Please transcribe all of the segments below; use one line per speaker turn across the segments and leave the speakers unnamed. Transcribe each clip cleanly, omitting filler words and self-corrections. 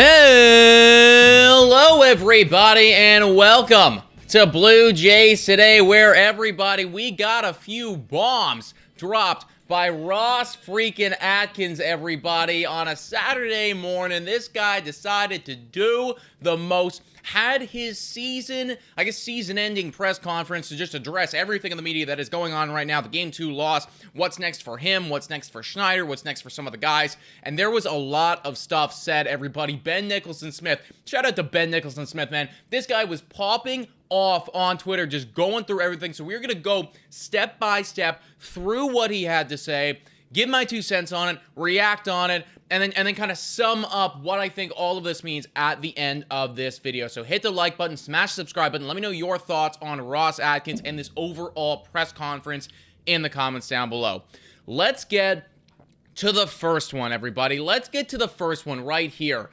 Hello, everybody, and welcome to Blue Jays Today, where we got a few bombs dropped by Ross freaking Atkins, everybody, on a Saturday morning. This guy decided to do the most, had his season-ending press conference to just address everything in the media that is going on right now. The Game 2 loss, what's next for him, what's next for Schneider, what's next for some of the guys. And there was a lot of stuff said, everybody. Ben Nicholson-Smith, shout out to Ben Nicholson-Smith, man. This guy was popping off on Twitter, just going through everything. So we're going to go step by step through what he had to say, give my 2 cents on it, react on it, and then kind of sum up what I think all of this means at the end of this video. So hit the like button, smash the subscribe button. Let me know your thoughts on Ross Atkins and this overall press conference in the comments down below. Let's get to the first one, everybody. Let's get to the first one right here.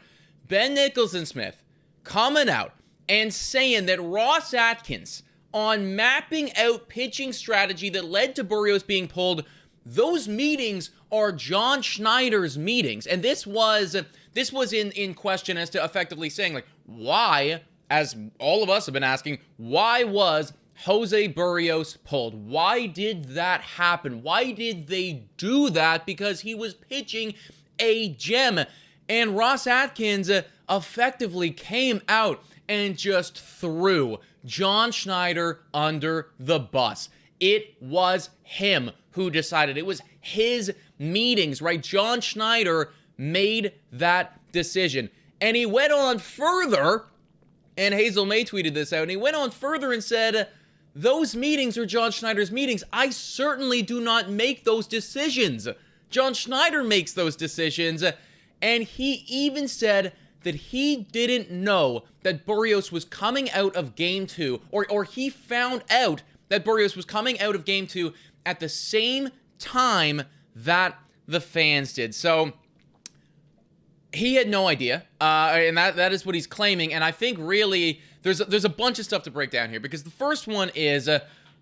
Ben Nicholson-Smith coming out and saying that Ross Atkins, on mapping out pitching strategy that led to Berrios being pulled, those meetings are John Schneider's meetings. And this was in question as to effectively saying, like, why, as all of us have been asking, why was Jose Berrios pulled? Why did that happen? Why did they do that? Because he was pitching a gem. And Ross Atkins effectively came out and just threw John Schneider under the bus. It was him who decided. It was his meetings, right? John Schneider made that decision. And he went on further, and Hazel May tweeted this out, and he went on further and said, those meetings are John Schneider's meetings. I certainly do not make those decisions. John Schneider makes those decisions. And he even said that he didn't know that Berrios was coming out of Game 2, or he found out that Berrios was coming out of Game 2 at the same time that the fans did. So he had no idea, and that is what he's claiming. And I think really there's a bunch of stuff to break down here, because the first one is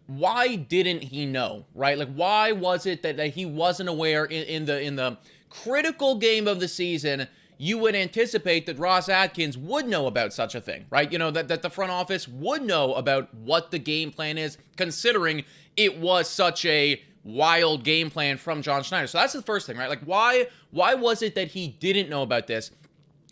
why didn't he know, right? Like, why was it that he wasn't aware in the critical game of the season? You would anticipate that Ross Atkins would know about such a thing, right? You know, that the front office would know about what the game plan is, considering it was such a wild game plan from John Schneider. So that's the first thing, right? Like, why was it that he didn't know about this?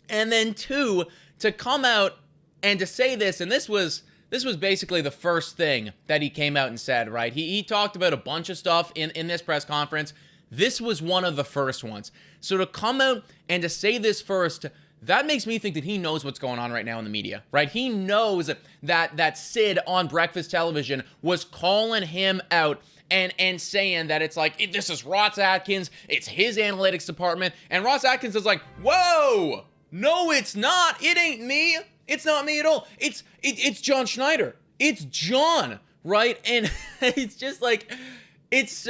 And then two, to come out and to say this, and this was basically the first thing that he came out and said, right? He talked about a bunch of stuff in this press conference. This was one of the first ones. So to come out and to say this first, that makes me think that he knows what's going on right now in the media, right? He knows that Sid on breakfast television was calling him out and saying that it's like, this is Ross Atkins, it's his analytics department, and Ross Atkins is like, whoa, no, it's not. It ain't me. It's not me at all. It's John Schneider. It's John, right? And it's just like, it's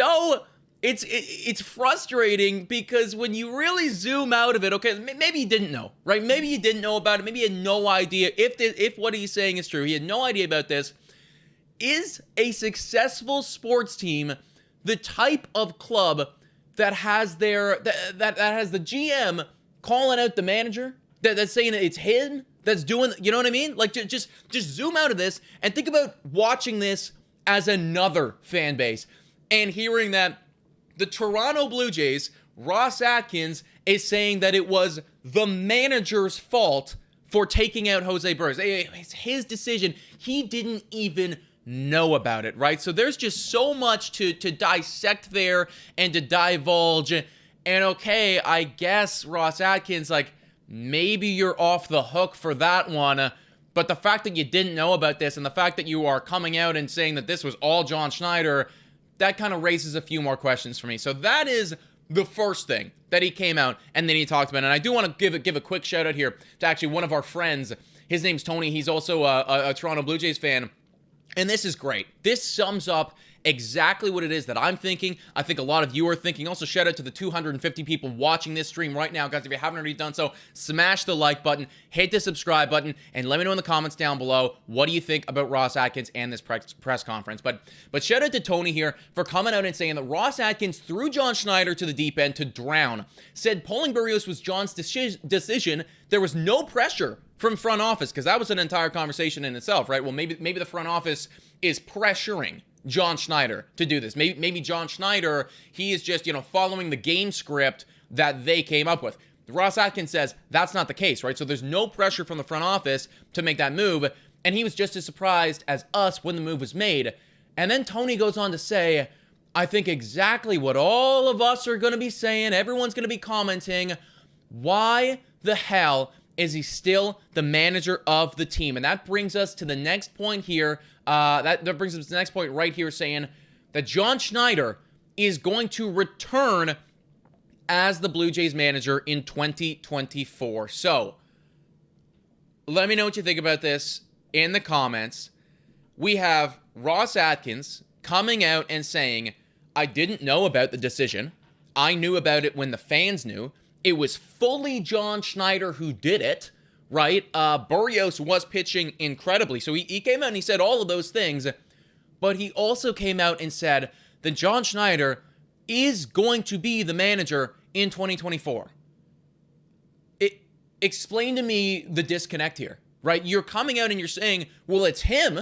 frustrating, because when you really zoom out of it, okay, maybe he didn't know, right? Maybe he didn't know about it. Maybe he had no idea if what he's saying is true. He had no idea about this. Is a successful sports team the type of club that has that has the GM calling out the manager, that's saying it's him that's doing, you know what I mean? Like, just zoom out of this and think about watching this as another fan base and hearing that the Toronto Blue Jays, Ross Atkins, is saying that it was the manager's fault for taking out Jose Berrios. It's his decision. He didn't even know about it, right? So there's just so much to dissect there and to divulge. And okay, I guess Ross Atkins, like, maybe you're off the hook for that one. But the fact that you didn't know about this, and the fact that you are coming out and saying that this was all John Schneider, that kind of raises a few more questions for me. So that is the first thing that he came out and then he talked about. And I do want to give a quick shout out here to actually one of our friends. His name's Tony. He's also a Toronto Blue Jays fan. And this is great. This sums up exactly what it is that I'm thinking. I think a lot of you are thinking. Also, shout out to the 250 people watching this stream right now. Guys, if you haven't already done so, smash the like button, hit the subscribe button, and let me know in the comments down below, what do you think about Ross Atkins and this press conference. But shout out to Tony here for coming out and saying that Ross Atkins threw John Schneider to the deep end to drown. Said pulling Berrios was John's decision. There was no pressure from front office, because that was an entire conversation in itself, right? Well, maybe the front office is pressuring John Schneider to do this. Maybe John Schneider, he is just, following the game script that they came up with. Ross Atkins says that's not the case, right? So there's no pressure from the front office to make that move, and he was just as surprised as us when the move was made. And then Tony goes on to say, I think exactly what all of us are going to be saying, everyone's going to be commenting, why the hell is he still the manager of the team? And that brings us to the next point here. That brings us to the next point right here, saying that John Schneider is going to return as the Blue Jays manager in 2024. So, let me know what you think about this in the comments. We have Ross Atkins coming out and saying, I didn't know about the decision. I knew about it when the fans knew. It was fully John Schneider who did it, right? Berrios was pitching incredibly. So he came out and he said all of those things, but he also came out and said that John Schneider is going to be the manager in 2024. Explain to me the disconnect here, right? You're coming out and you're saying, well, it's him.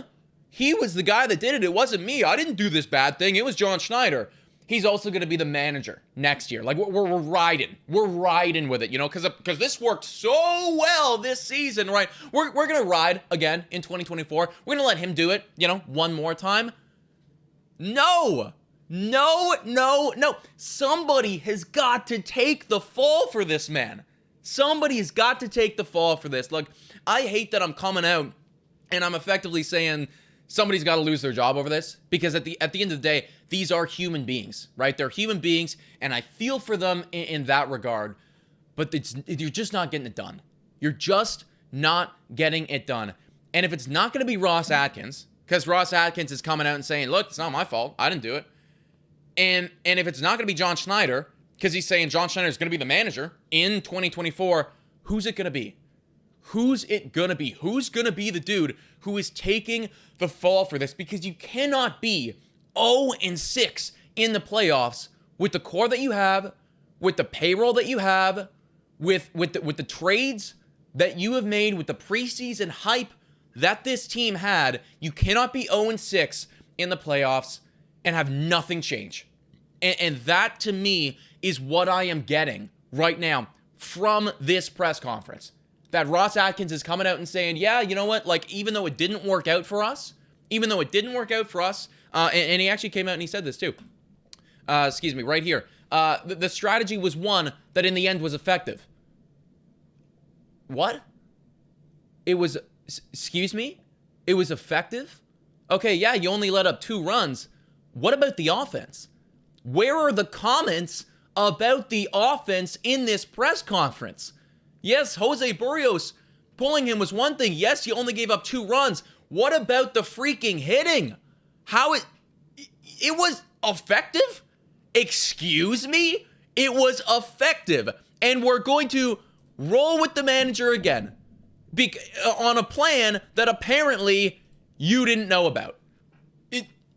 He was the guy that did it. It wasn't me. I didn't do this bad thing. It was John Schneider. He's also going to be the manager next year. Like, we're riding. We're riding with it, because this worked so well this season, right? We're going to ride again in 2024. We're going to let him do it, one more time. No. Somebody has got to take the fall for this, man. Somebody's got to take the fall for this. Look, I hate that I'm coming out and I'm effectively saying somebody's got to lose their job over this, because at the end of the day, these are human beings, right? They're human beings, and I feel for them in that regard, but you're just not getting it done. You're just not getting it done. And if it's not going to be Ross Atkins, because Ross Atkins is coming out and saying, look, it's not my fault. I didn't do it. And if it's not going to be John Schneider, because he's saying John Schneider is going to be the manager in 2024, who's it going to be? Who's it going to be? Who's going to be the dude who is taking the fall for this? Because you cannot be 0-6 in the playoffs with the core that you have, with the payroll that you have, with the trades that you have made, with the preseason hype that this team had. You cannot be 0-6 in the playoffs and have nothing change. And that, to me, is what I am getting right now from this press conference. That Ross Atkins is coming out and saying, yeah, you know what? Like, even though it didn't work out for us, and he actually came out and he said this too. Right here. The strategy was one that in the end was effective. What? It was effective? Okay, yeah, you only let up 2 runs. What about the offense? Where are the comments about the offense in this press conference? Yes, Jose Berrios pulling him was one thing. Yes, you only gave up 2 runs. What about the freaking hitting? It was effective? Excuse me? It was effective. And we're going to roll with the manager again on a plan that apparently you didn't know about.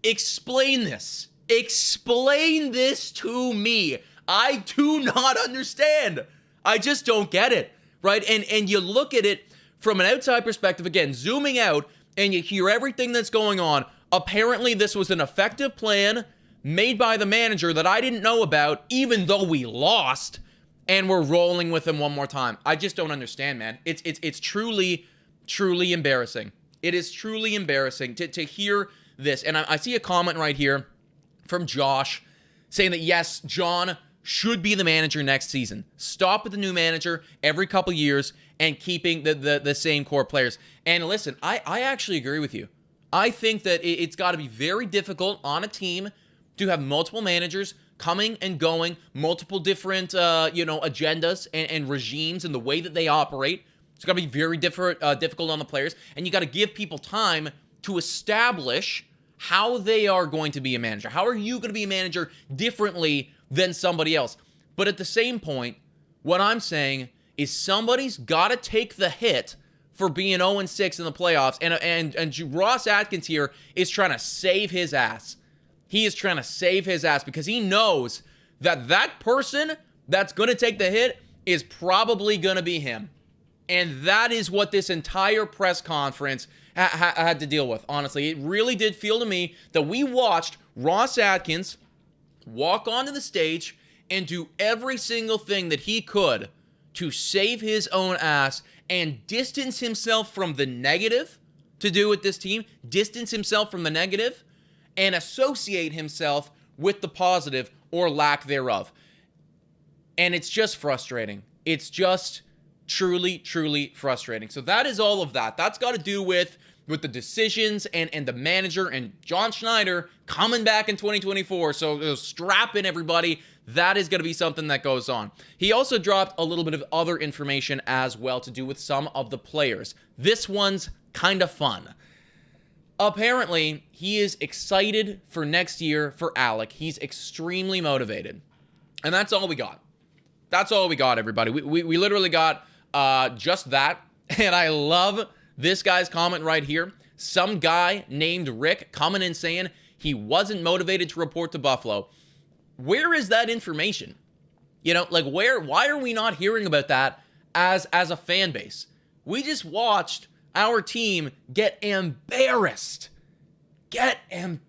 Explain this. Explain this to me. I do not understand. I just don't get it, right? And you look at it from an outside perspective, again, zooming out, and you hear everything that's going on. Apparently, this was an effective plan made by the manager that I didn't know about, even though we lost, and we're rolling with him one more time. I just don't understand, man. It's truly, truly embarrassing. It is truly embarrassing to hear this. And I see a comment right here from Josh saying that, yes, John should be the manager next season. Stop with the new manager every couple years and keeping the same core players. And listen, I actually agree with you. I think that it's got to be very difficult on a team to have multiple managers coming and going, multiple different agendas and regimes and the way that they operate. It's got to be very difficult on the players, and you got to give people time to establish how they are going to be a manager. How are you going to be a manager differently than somebody else? But at the same point, what I'm saying is somebody's got to take the hit for being 0-6 in the playoffs. And Ross Atkins here is trying to save his ass. He is trying to save his ass because he knows that that person that's going to take the hit is probably going to be him. And that is what this entire press conference had to deal with, honestly. It really did feel to me that we watched Ross Atkins walk onto the stage and do every single thing that he could to save his own ass and distance himself from the negative to do with this team, distance himself from the negative, and associate himself with the positive or lack thereof. And it's just frustrating. It's just truly, truly frustrating. So that is all of that. That's got to do with the decisions and the manager and John Schneider coming back in 2024. So strap in, everybody. That is going to be something that goes on. He also dropped a little bit of other information as well to do with some of the players. This one's kind of fun. Apparently, he is excited for next year for Alec. He's extremely motivated. And that's all we got. That's all we got, everybody. We literally got just that. And I love this guy's comment right here. Some guy named Rick coming in saying he wasn't motivated to report to Buffalo. Where is that information? You know, like why are we not hearing about that as a fan base? We just watched our team get embarrassed in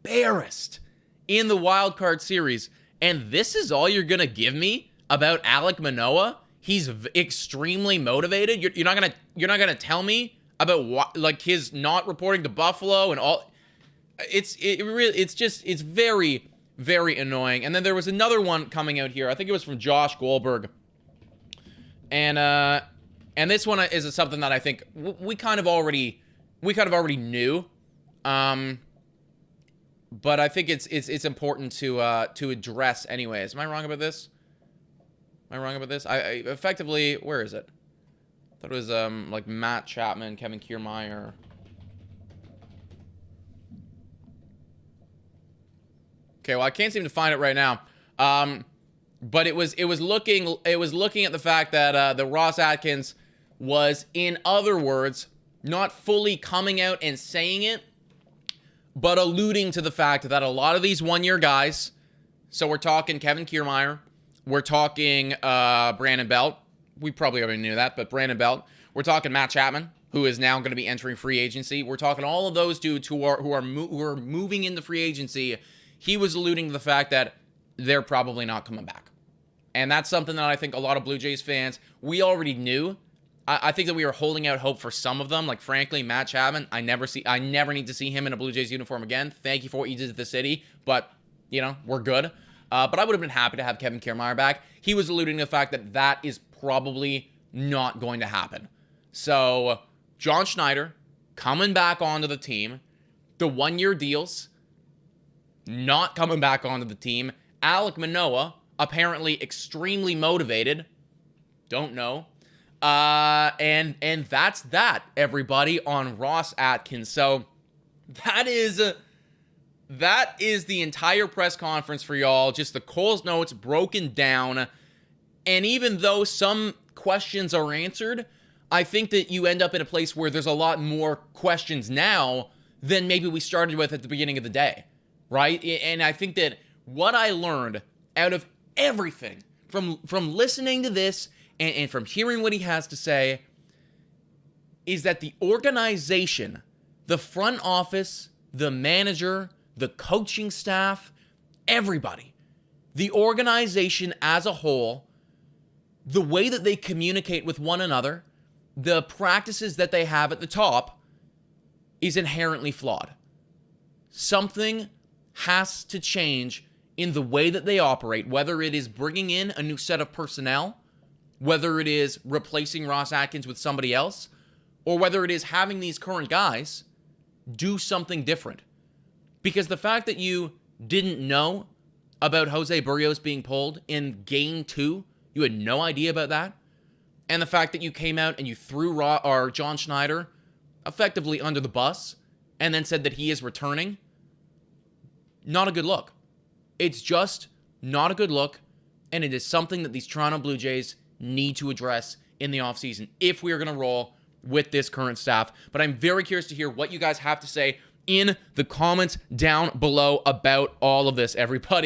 the wild card series. And this is all you're going to give me about Alek Manoah? He's extremely motivated. You're not going to tell me about what, like, his not reporting to Buffalo and all. It's very, very annoying. And then there was another one coming out here. I think it was from Josh Goldberg. And this one is something that I think we kind of already knew. But I think it's important to address anyways. Am I wrong about this? I effectively, where is it? I thought it was like Matt Chapman, Kevin Kiermaier. Okay, well, I can't seem to find it right now. But it was looking at the fact that the Ross Atkins was, in other words, not fully coming out and saying it, but alluding to the fact that a lot of these one-year guys, so we're talking Kevin Kiermaier, we're talking Brandon Belt. We probably already knew that, but Brandon Belt. We're talking Matt Chapman, who is now going to be entering free agency. We're talking all of those dudes who are moving into free agency. He was alluding to the fact that they're probably not coming back. And that's something that I think a lot of Blue Jays fans, we already knew. I think that we were holding out hope for some of them. Like, frankly, Matt Chapman, I never need to see him in a Blue Jays uniform again. Thank you for what you did to the city, but, you know, we're good. But I would have been happy to have Kevin Kiermaier back. He was alluding to the fact that that is probably not going to happen. So, John Schneider coming back onto the team. The one-year deals not coming back onto the team. Alek Manoah, apparently extremely motivated. Don't know. And that's that, everybody, on Ross Atkins. So that is the entire press conference for y'all. Just the Cole's notes broken down. And even though some questions are answered, I think that you end up in a place where there's a lot more questions now than maybe we started with at the beginning of the day, right? And I think that what I learned out of everything from listening to this and from hearing what he has to say is that the organization, the front office, the manager, the coaching staff, everybody, the organization as a whole, the way that they communicate with one another, the practices that they have at the top is inherently flawed. Something has to change in the way that they operate, whether it is bringing in a new set of personnel, whether it is replacing Ross Atkins with somebody else, or whether it is having these current guys do something different. Because the fact that you didn't know about Jose Barrios being pulled in Game 2, you had no idea about that, and the fact that you came out and you threw John Schneider effectively under the bus and then said that he is returning, not a good look. It's just not a good look, and it is something that these Toronto Blue Jays need to address in the offseason if we are going to roll with this current staff. But I'm very curious to hear what you guys have to say in the comments down below about all of this, everybody.